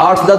8-10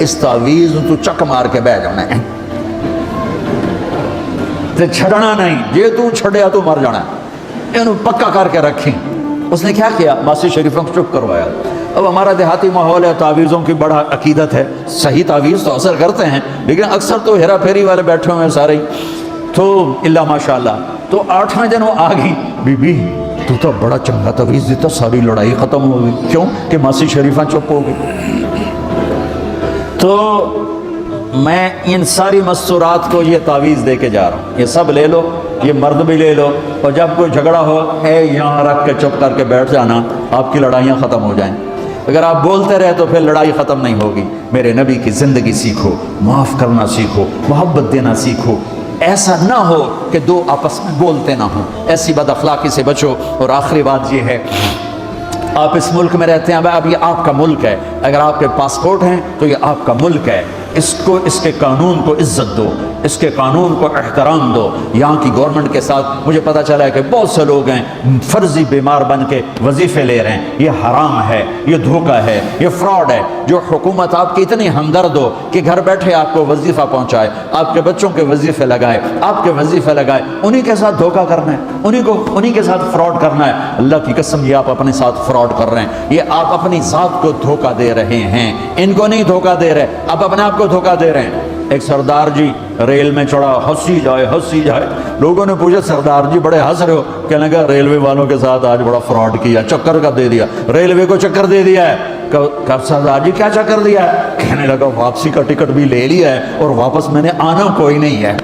اس تعویذ تو چک مار کے بہ جانا ہے تے چھڑنا نہیں، جے تو چھڑیا تو مر جانا ہے، انہوں پکا کر کے رکھیں۔ اس نے کیا کیا؟ ماسی شریفوں کو چپ کروایا۔ اب ہمارا دیہاتی ماحول ہے، تعویذوں کی بڑا عقیدت ہے، صحیح تعویذ تو اثر کرتے ہیں لیکن اکثر تو ہیرا پھیری والے بیٹھے ہوئے ہیں سارے ہی، تو اللہ ماشاءاللہ۔ تو 8ویں دن وہ آ گئی، بی بی تو تو بڑا چنگا تعویذ دیتا، ساری لڑائی ختم ہو گئی۔ کیوں کہ ماسی شریفہ چپ ہو گئی۔ تو میں ان ساری مستورات کو یہ تعویذ دے کے جا رہا ہوں، یہ سب لے لو، یہ مرد بھی لے لو، اور جب کوئی جھگڑا ہو اے یہاں رکھ کے چپ کر کے بیٹھ جانا، آپ کی لڑائیاں ختم ہو جائیں۔ اگر آپ بولتے رہے تو پھر لڑائی ختم نہیں ہوگی۔ میرے نبی کی زندگی سیکھو، معاف کرنا سیکھو، محبت دینا سیکھو، ایسا نہ ہو کہ دو آپس میں بولتے نہ ہوں، ایسی بد اخلاقی سے بچو۔ اور آخری بات یہ ہے، آپ اس ملک میں رہتے ہیں، اب یہ آپ کا ملک ہے، اگر آپ کے پاسپورٹ ہیں تو یہ آپ کا ملک ہے، اس کو، اس کے قانون کو عزت دو، اس کے قانون کو احترام دو۔ یہاں کی گورنمنٹ کے ساتھ مجھے پتہ چلا ہے کہ بہت سے لوگ ہیں فرضی بیمار بن کے وظیفے لے رہے ہیں، یہ حرام ہے، یہ دھوکہ ہے، یہ فراڈ ہے۔ جو حکومت آپ کی اتنی ہمدرد ہو کہ گھر بیٹھے آپ کو وظیفہ پہنچائے، آپ کے بچوں کے وظیفے لگائے، آپ کے وظیفے لگائے، انہی کے ساتھ دھوکہ کرنا ہے، انہی کے ساتھ فراڈ کرنا ہے۔ اللہ کی قسم یہ آپ اپنے ساتھ فراڈ کر رہے ہیں، یہ آپ اپنی ذات کو دھوکہ دے رہے ہیں، ان کو نہیں دھوکہ دے رہے، آپ اپنے آپ کو دھوکہ دے رہے ہیں۔ ایک سردار جی ریل میں چڑھا، ہنسی جائے، لوگوں نے پوچھا سردار جی بڑے ہنس رہے ہو؟ کہنے لگا ریلوے والوں کے ساتھ آج بڑا فراڈ کیا، چکر کا دے دیا، ریلوے کو چکر دے دیا ہے۔ کہا سردار جی کیا چکر دیا ہے؟ کہنے لگا واپسی کا ٹکٹ بھی لے لیا ہے اور واپس میں نے آنا کوئی نہیں ہے۔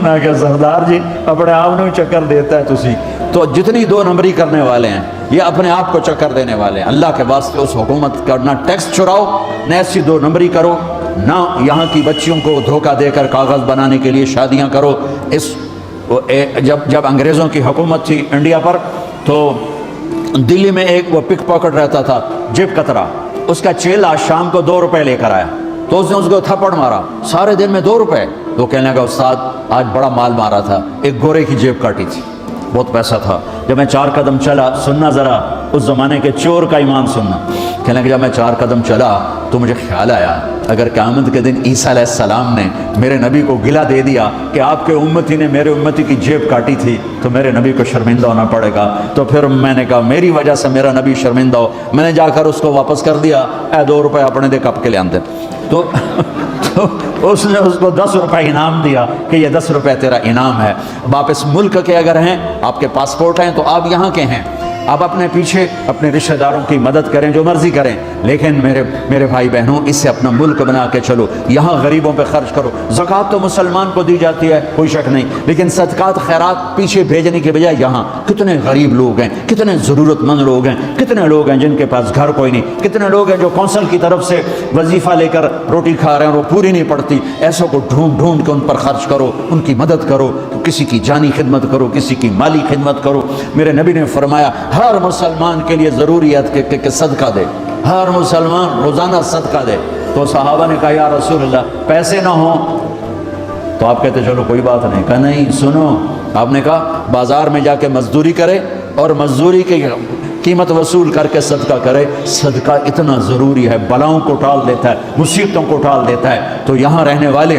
میں کہ سردار جی اپنے آپ نے چکر دیتا ہے تسی تو جتنی 2 نمبری کرنے والے ہیں یہ اپنے آپ کو چکر دینے والے ہیں۔ اللہ کے واسطے اس حکومت کا نہ ٹیکس چراؤ، نہ ایسی 2 نمبری کرو، نہ یہاں کی بچیوں کو دھوکہ دے کر کاغذ بنانے کے لیے شادیاں کرو۔ جب انگریزوں کی حکومت تھی انڈیا پر تو دلی میں ایک وہ پک پاکٹ رہتا تھا جیب کترا، اس کا چیلا شام کو 2 روپے لے کر آیا تو اس نے اس کو تھپڑ مارا، سارے دن میں 2 روپے۔ تو کہنے لگا استاد آج بڑا مال مارا تھا، ایک گورے کی جیب کاٹی تھی، بہت پیسہ تھا۔ جب میں 4 قدم چلا، سننا ذرا اس زمانے کے چور کا ایمان سننا، کہنے لگا جب میں 4 قدم چلا تو مجھے خیال آیا اگر قیامت کے دن عیسیٰ علیہ السلام نے میرے نبی کو گلہ دے دیا کہ آپ کے امتی نے میرے امتی کی جیب کاٹی تھی تو میرے نبی کو شرمندہ ہونا پڑے گا۔ تو پھر میں نے کہا میری وجہ سے میرا نبی شرمندہ ہو، میں نے جا کر اس کو واپس کر دیا، اے 2 روپے اپنے دے کپ کے لے آتے۔ تو اس نے اس کو 10 روپے انعام دیا کہ یہ 10 روپے تیرا انعام ہے۔ اب آپ اس ملک کے اگر ہیں، آپ کے پاسپورٹ ہیں تو آپ یہاں کے ہیں، آپ اپنے پیچھے اپنے رشتہ داروں کی مدد کریں، جو مرضی کریں، لیکن میرے بھائی بہنوں اسے اپنا ملک بنا کے چلو، یہاں غریبوں پہ خرچ کرو۔ زکوٰۃ تو مسلمان کو دی جاتی ہے کوئی شک نہیں، لیکن صدقات خیرات پیچھے بھیجنے کے بجائے یہاں کتنے غریب لوگ ہیں، کتنے ضرورت مند لوگ ہیں، کتنے لوگ ہیں جن کے پاس گھر کوئی نہیں، کتنے لوگ ہیں جو کونسل کی طرف سے وظیفہ لے کر روٹی کھا رہے ہیں اور وہ پوری نہیں پڑتی، ایسوں کو ڈھونڈ ڈھونڈ کے ان پر خرچ کرو، ان کی مدد کرو، کسی کی جانی خدمت کرو، کسی کی مالی خدمت کرو۔ میرے نبی نے فرمایا ہر مسلمان کے لیے ضروری ہے کہ صدقہ دے، ہر مسلمان روزانہ صدقہ دے۔ تو صحابہ نے کہا یا رسول اللہ پیسے نہ ہوں تو آپ کہتے چلو کوئی بات نہیں، کہا نہیں سنو، آپ نے کہا بازار میں جا کے مزدوری کرے اور مزدوری کی قیمت وصول کر کے صدقہ کرے، صدقہ اتنا ضروری ہے، بلاؤں کو ٹال دیتا ہے، مصیبتوں کو ٹال دیتا ہے۔ تو یہاں رہنے والے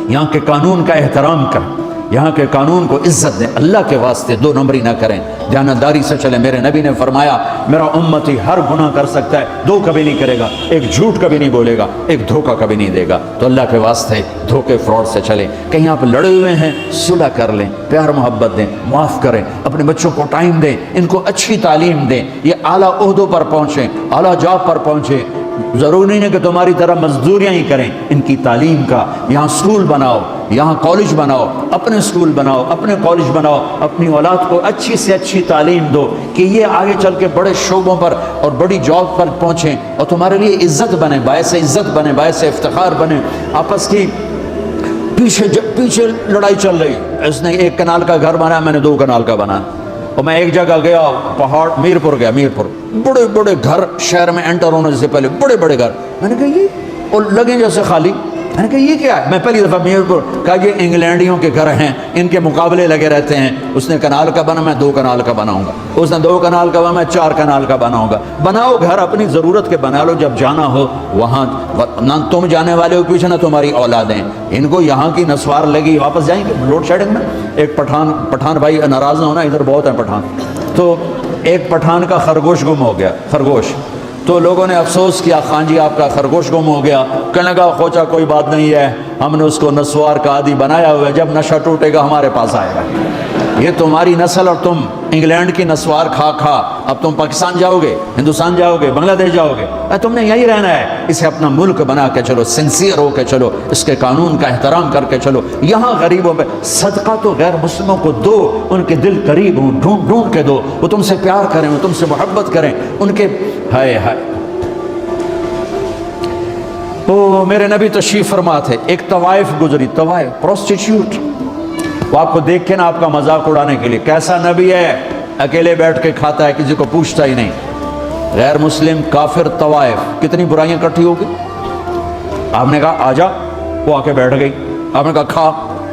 یہاں کے قانون کا احترام کریں، یہاں کے قانون کو عزت دیں، اللہ کے واسطے 2 نمبری نہ کریں، دیانتداری سے چلیں۔ میرے نبی نے فرمایا میرا امتی ہر گناہ کر سکتا ہے، 2 کبھی نہیں کرے گا، ایک جھوٹ کبھی نہیں بولے گا، ایک دھوکہ کبھی نہیں دے گا۔ تو اللہ کے واسطے دھوکے فراڈ سے چلیں۔ کہیں آپ لڑے ہوئے ہیں صلح کر لیں، پیار محبت دیں، معاف کریں، اپنے بچوں کو ٹائم دیں، ان کو اچھی تعلیم دیں، یہ اعلیٰ عہدوں پر پہنچیں، اعلیٰ جاب پر پہنچیں۔ ضروری نہیں ہے کہ تمہاری طرح مزدوریاں ہی کریں، ان کی تعلیم کا یہاں اسکول بناؤ، یہاں کالج بناؤ، اپنے اسکول بناؤ، اپنے کالج بناؤ، اپنی اولاد کو اچھی سے اچھی تعلیم دو کہ یہ آگے چل کے بڑے شعبوں پر اور بڑی جاب پر پہنچیں اور تمہارے لیے عزت بنے، باعث عزت بنے، باعث افتخار بنے۔ آپس کی پیچھے لڑائی چل رہی، اس نے 1 کنال کا گھر بنایا، میں نے 2 کنال کا بنا، اور میں ایک جگہ گیا پہاڑ میرپور گیا، میرپور بڑے بڑے گھر شہر میں انٹر ہونے سے پہلے بڑے بڑے گھر، میں نے کہا یہ اور لگے جیسے خالی، میں نے کہا یہ کیا ہے؟ میں پہلی دفعہ میر کو کہا یہ انگلینڈیوں کے گھر ہیں، ان کے مقابلے لگے رہتے ہیں، اس نے کنال کا بنا، میں 2 کنال کا بناؤں گا، اس نے 2 کنال کا بنا، میں 4 کنال کا بناؤں گا۔ بناؤ گھر اپنی ضرورت کے بنا لو، جب جانا ہو وہاں نہ تم جانے والے ہو پیچھے نہ تمہاری اولادیں، ان کو یہاں کی نسوار لگی واپس جائیں گے لوڈ شیڈنگ میں۔ ایک پٹھان بھائی ناراض نہ ہونا، ادھر بہت ہیں پٹھان، تو ایک پٹھان کا خرگوش گم ہو گیا، خرگوش، تو لوگوں نے افسوس کیا خان جی آپ کا خرگوش گم ہو گیا، کہنے لگا خوچا کوئی بات نہیں ہے، ہم نے اس کو نسوار کا عادی بنایا ہوا ہے، جب نشہ ٹوٹے گا ہمارے پاس آئے گا۔ یہ تمہاری نسل اور تم انگلینڈ کی نسوار کھا کھا اب تم پاکستان جاؤ گے، ہندوستان جاؤ گے، بنگلہ دیش جاؤ گے، تم نے یہی رہنا ہے۔ اسے اپنا ملک بنا کے چلو، سنسیئر ہو کے چلو، اس کے قانون کا احترام کر کے چلو۔ یہاں غریبوں پہ صدقہ تو غیر مسلموں کو دو، ان کے دل قریب ہوں، ڈھونڈ ڈھونڈ کے دو، وہ تم سے پیار کریں، وہ تم سے محبت کریں، ان کے ہائے ہائے۔ وہ میرے نبی تشریف فرما تھے، ایک طوائف گزری، طوائف پروسٹیٹیوٹ، وہ آپ کو دیکھ کے نا آپ کا مذاق اڑانے کے لیے، کیسا نبی ہے، اکیلے بیٹھ کے کھاتا ہے، کسی کو پوچھتا ہی نہیں۔ غیر مسلم کافر طوائف، کتنی برائیاں اکٹھی ہو گئی۔ آپ نے کہا آ جا، وہ آ کے بیٹھ گئی، آپ نے کہا کھا،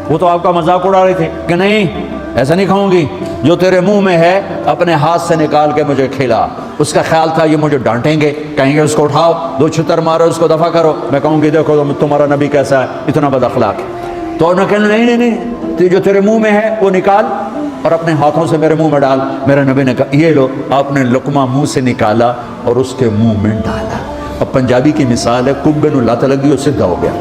وہ تو آپ کا مذاق اڑا رہی تھی کہ نہیں ایسا نہیں کھاؤں گی، جو تیرے منہ میں ہے اپنے ہاتھ سے نکال کے مجھے کھلا۔ اس کا خیال تھا یہ مجھے ڈانٹیں گے، کہیں گے اس کو اٹھاؤ، 2 چھتر مارو، اس کو دفع کرو، میں کہوں گی دیکھو تمہارا نبی کیسا ہے، اتنا بد اخلاق ہے۔ تو انہوں نے کہا نہیں نہیں نہیں، جو تیرے منہ میں ہے وہ نکال اور اپنے ہاتھوں سے میرے منہ میں ڈال۔ میرے نبی نے کہا یہ لو، آپ نے لقمہ منہ سے نکالا اور اس کے منہ میں ڈالا۔ اب پنجابی کی مثال ہے، کبے نو لت لگی اور سدھا ہو گیا۔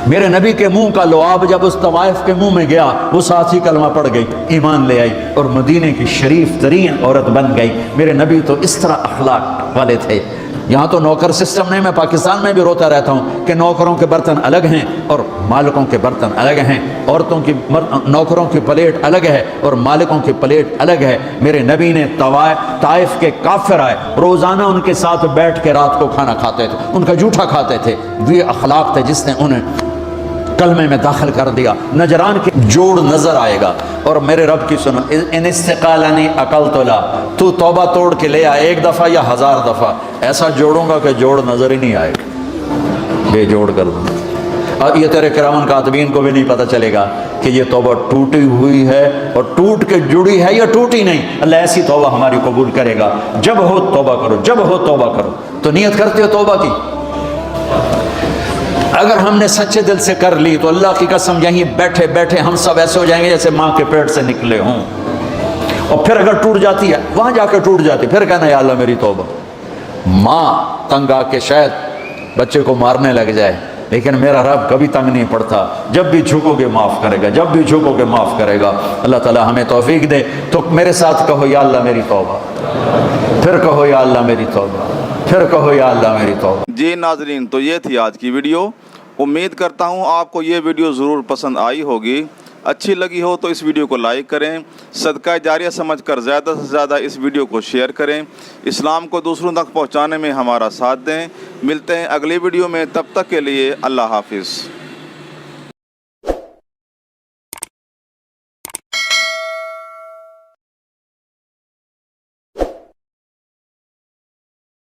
میرے نبی کے منہ کا لعاب جب اس طوائف کے منہ میں گیا، وہ ساتھ ہی کلمہ پڑھ گئی، ایمان لے آئی اور مدینے کی شریف ترین عورت بن گئی۔ میرے نبی تو اس طرح اخلاق والے تھے۔ یہاں تو نوکر سسٹم نہیں، میں پاکستان میں بھی روتا رہتا ہوں کہ نوکروں کے برتن الگ ہیں اور مالکوں کے برتن الگ ہیں، عورتوں کی نوکروں کی پلیٹ الگ ہے اور مالکوں کی پلیٹ الگ ہے۔ میرے نبی نے طائف کے کافر آئے، روزانہ ان کے ساتھ بیٹھ کے رات کو کھانا کھاتے تھے، ان کا جھوٹا کھاتے تھے۔ یہ اخلاق تھے جس نے انہیں کلمے میں داخل کر دیا۔ نجران کے جوڑ نظر آئے گا، اور میرے رب کی سنو، ان استقالنی عقلت لا، تو توبہ توڑ کے لے آ، 1 دفعہ یا 1000 دفعہ، ایسا جوڑوں گا کہ جوڑ نظر ہی نہیں آئے گا، بے جوڑ کر دوں۔ اور یہ تیرے کرامن کاتبین کو بھی نہیں پتہ چلے گا کہ یہ توبہ ٹوٹی ہوئی ہے اور ٹوٹ کے جڑی ہے یا ٹوٹی نہیں۔ اللہ ایسی توبہ ہماری قبول کرے گا۔ جب ہو توبہ کرو، جب ہو توبہ کرو۔ تو نیت کرتے ہو توبہ کی؟ اگر ہم نے سچے دل سے کر لی تو اللہ کی قسم یہیں بیٹھے بیٹھے ہم سب ایسے ہو جائیں گے جیسے ماں کے پیٹ سے نکلے ہوں۔ اور پھر اگر ٹوٹ جاتی ہے، وہاں جا کے ٹوٹ جاتی، پھر کہنا یا اللہ میری توبہ۔ ماں تنگ آ کے شاید بچے کو مارنے لگ جائے، لیکن میرا رب کبھی تنگ نہیں پڑتا، جب بھی جھکو گے معاف کرے گا، جب بھی جھکو گے معاف کرے گا۔ اللہ تعالی ہمیں توفیق دے۔ تو میرے ساتھ کہو یا اللہ میری توبہ، پھر کہو یا اللہ میری توبہ، پھر کہو یا اللہ میری توبہ۔ جی ناظرین، تو یہ تھی آج کی ویڈیو۔ امید کرتا ہوں آپ کو یہ ویڈیو ضرور پسند آئی ہوگی۔ اچھی لگی ہو تو اس ویڈیو کو لائک کریں، صدقہ جاریہ سمجھ کر زیادہ سے زیادہ اس ویڈیو کو شیئر کریں، اسلام کو دوسروں تک پہنچانے میں ہمارا ساتھ دیں۔ ملتے ہیں اگلی ویڈیو میں، تب تک کے لیے اللہ حافظ۔